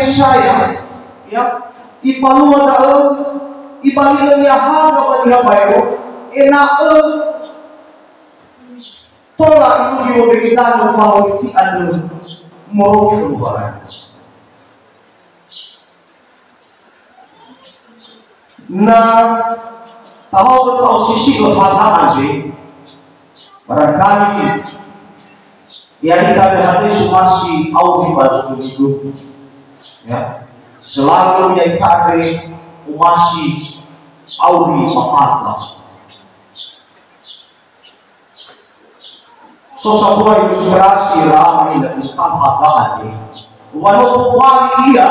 Yesaya ya ivalua da ibali ya haga pada bayo ena tola itu di kita no favoriti ada moro keluar. Nah, tahu sisi kefahaman sih, barangkali yang kita hadis masih awal baju hidup, ya, selalu yang tadi masih awal mahatma. Sesuatu ilustrasi ramai dan tampak banget, walaupun wali dia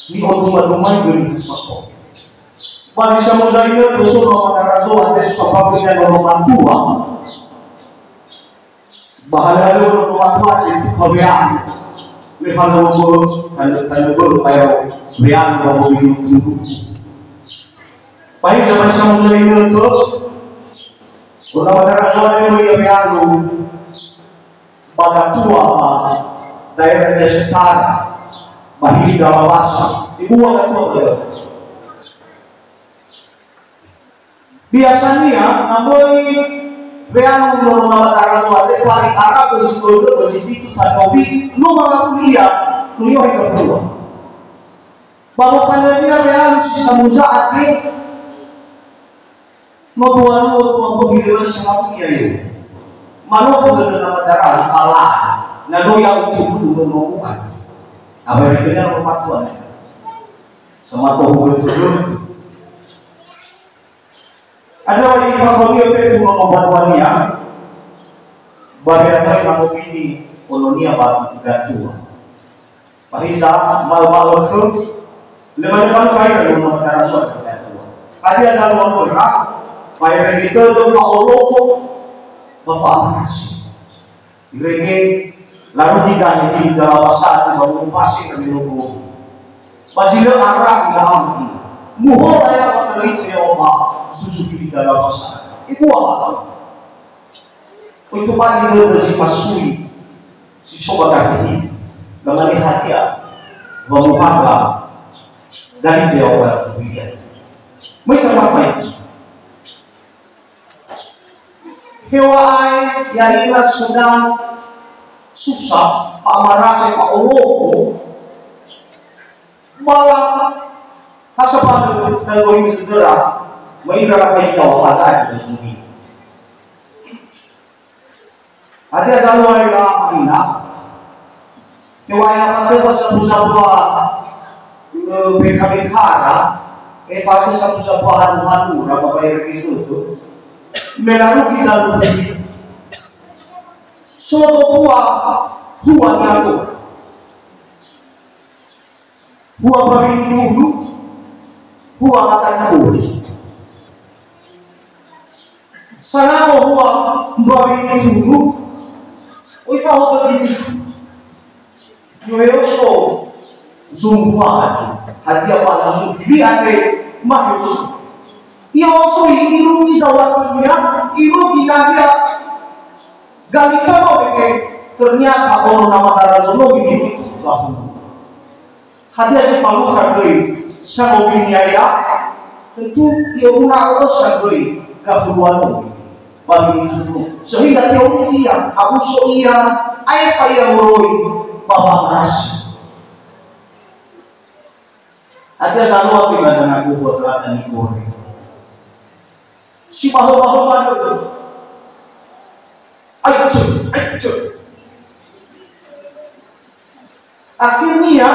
ni otomatis gini sesuatu. Masih sama saya tu suruh rasul ada sesuatu yang orang tua. Bahagia orang tua itu kebiasaan. Lihat kalau kayak biang bawa hidup cukup. Baik zaman sama saya itu orang rasul itu biang pada tua daerah sekitar. Bahiri dalam masa ibu akan tua biasanya namun beanu normal antara suatu paling arah bersih tak kopi lu mengaku dia lu yang kedua bahwa fananya beanu sisa musa akhir mau dua pemilihan sama kiai malu sudah dalam antara Allah nah lu yang untuk dulu mau apa yang dikenal kepatuan sama tuh betul ada lagi faktor itu membuatnya bagaimana opini kolonia baru tidak tua bahisa mal itu lebih depan kaya dari negara suatu tidak tua tadi asal waktu nak kaya itu tuh faolofu bapak kasih ini lalu tidak di dalam pasar bangun pasir di lugu masih ada arah di dalam muhol ayam atau itu yang susu di dalam pasar itu apa itu paling mudah dipasui si sobat ini dengan hati memuhaga dari jawaban sendirian mereka apa itu hewan yang iras sedang susah amarase Pak Owo malah hasapan kalau ini segera mengira kayak jawaban di sini ada satu hari dalam Madinah yang ada sebuah BKBKara pada sebuah hanu berapa bayar itu melalui kita lebih soto huwa nyato huwa babini dulu huwa katanya boleh sana huwa babini dulu uifa hoto ini yoyoso zumbuan hati apa zumbi ate mahus yoso iru bisa waktunya iru dinagia galita mau ternyata orang nama Rasulullah begitu bahwa hadiah separuh kagoi sama biaya tentu ia guna sagoi keburuan bagi itu sehingga teori yang Abu Soia ayat yang meroi bapak ras ada satu apa yang aku buat dan ikut si bahu mana ayo akhirnya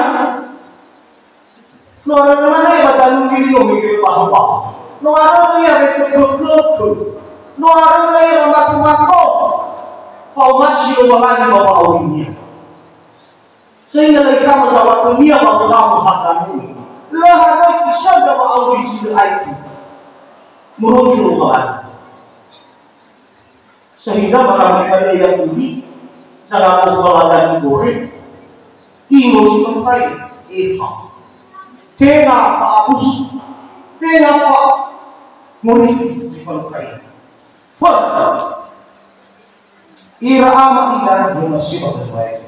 orang mana yang batang video mikir bahu orang yang betul orang yang mengaku formasi lagi bawa awalnya sehingga mereka menjawab dunia bahwa kamu makan ini lah ada kisah bawa awal di sini itu menurut lupakan sehingga mereka yang unik sangat sekolah dan goreng ingin mengenai tena faabus tena fa monifi difankai fa ira amat ila masih baik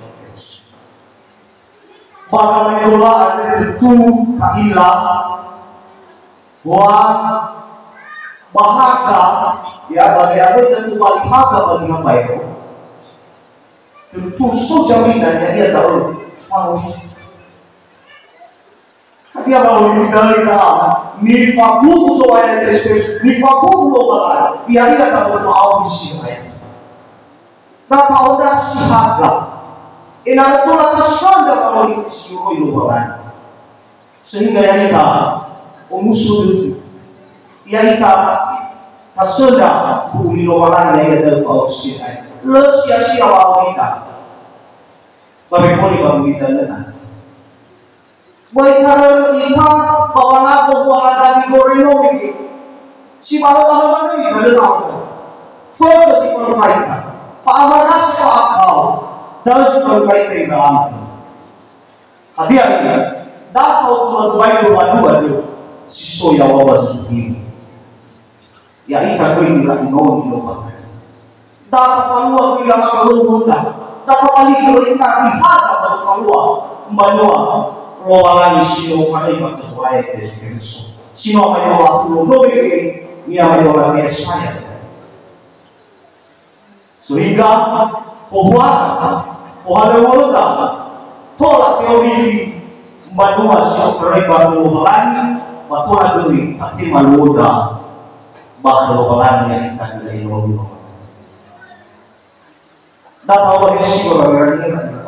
Bagaimana ada tentu kailah buat bahaga ya bagi apa tentu bahaga bagi hamba itu tentu sejauh ia tahu faham dia baru dibilang ni fabu soalnya testes ni fabu global biar ia tahu faham sih tak tahu dah sihaga ina itulah kesada kalau di fisio global sehingga yang kita umusul yang kita kasada buli global yang ada faham sih le sia-sia wanita bagaimana wanita lena baiklah kita bawa nak bawa dari goreno ini si bawa mana ini ada nak fokus si kalau kita faham akal dan kalau kita dalam hadiah dah tahu tu baik dua si soya bawa sesuatu ya kita beri lagi non global dapat keluar bila makan lupa dapat balik kita lihat dapat keluar menua loalan sino kali pakai suai deskripsi sino kali waktu lo begini ni apa orang yang saya sehingga pohon wota tolak teori menua sino kali baru loalan batuan beli tapi maluda bakal loalan yang kita tidak ingin dapat berisi orang ini ada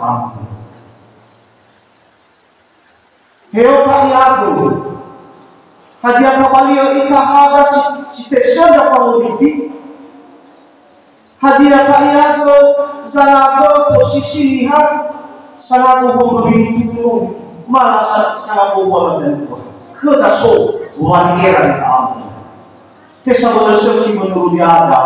Heo kaliado, hadiah kembali ika ada si tesada famodifi, hadiah kaliado zanago posisi lihat, zanago memberi tubuh, malah zanago dan kedaso wanita kamu. Kisah berdasar menurut dia ada,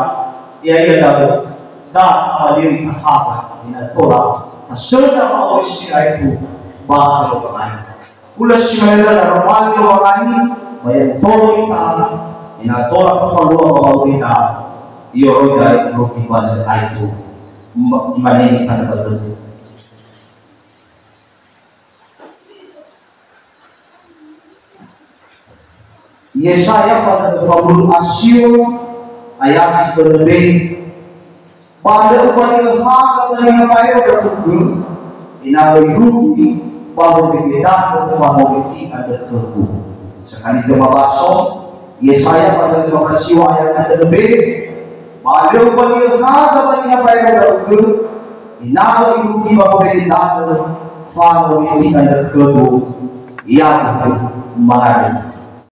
ia dapat hadiah ika ada, ina tolak, tesada famodisi itu bakal berlain. Ulas simula na normal yung orani, may tolo ita, inatola ka falua mga kita, ioroga iroki basa itu, manini ka na bagay. Yesaya pasal falul asyo, ayat berlebih, pada upaya hak yang baik berkumpul, inawi rugi, bahwa berbeda memfavorisi ada terku. Sekali kita baso, Yesaya pasal 15 ayat ada lebih. Beliau bagi hak bagi apa yang berlaku. Inawi rugi bahwa berbeda memfavorisi ada terku yang mengalami.